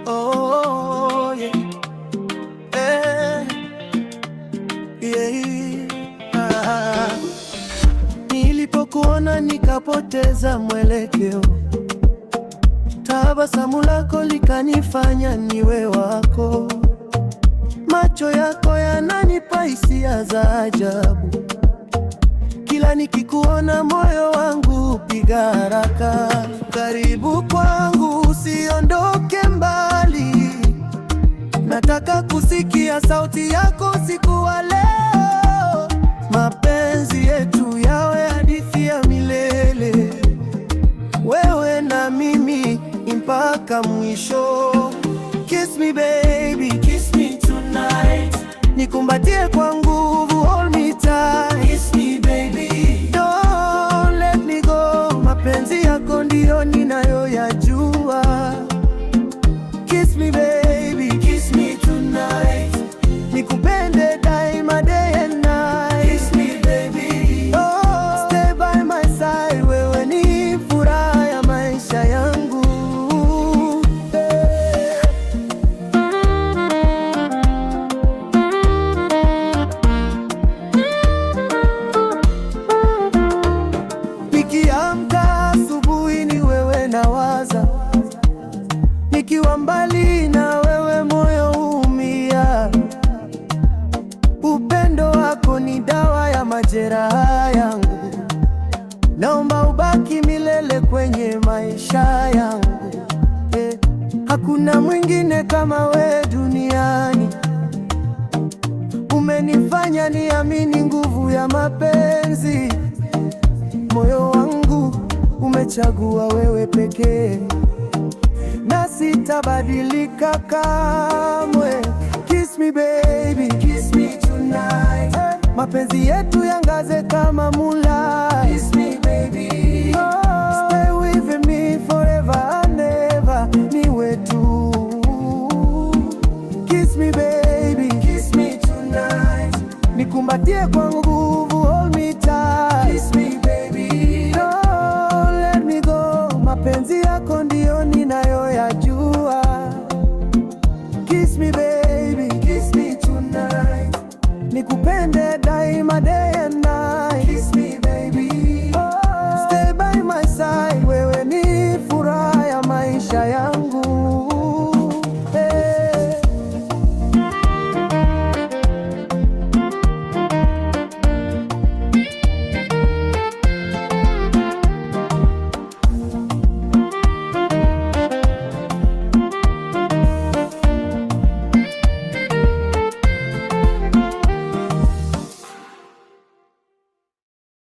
Oh, yeah. Yeah. Nilipokuona nikapoteza mwelekeo, tabasamu lako likanifanya niwe wako, macho yako yananipa hisia za ajabu, kila nikikuona moyo wangu upiga haraka. Karibu kwangu, usiondoke mbali, nataka kusikia sauti yako usiku wa leo. Mapenzi yetu yawe hadithi ya milele, wewe na mimi mpaka mwisho. Kiss me baby, kiss me tonight, nikumbatie kwa nguvu, hold me tight. Kiss me baby, don't let me go, mapenzi yako ndio ninayoyajua. Kiss me baby, kiss me tonight, nikupende daima day and night. Kiss me baby, oh, stay by my side, wewe ni furaha ya maisha yangu. Nikiamka asubuhi ni wewe nawaza, nikiwa mbali na wewe moyo huumia. Upendo wako ni dawa ya majeraha yangu, naomba ubaki milele kwenye maisha yangu. Hakuna mwingine kama wewe duniani, umenifanya niamini nguvu ya mapenzi. Moyo wangu umechagua wewe pekee, na sitabadilika kamwe. Kiss me baby, kiss me tonight, mapenzi yetu yangaze kama moonlight. Kiss me baby, oh.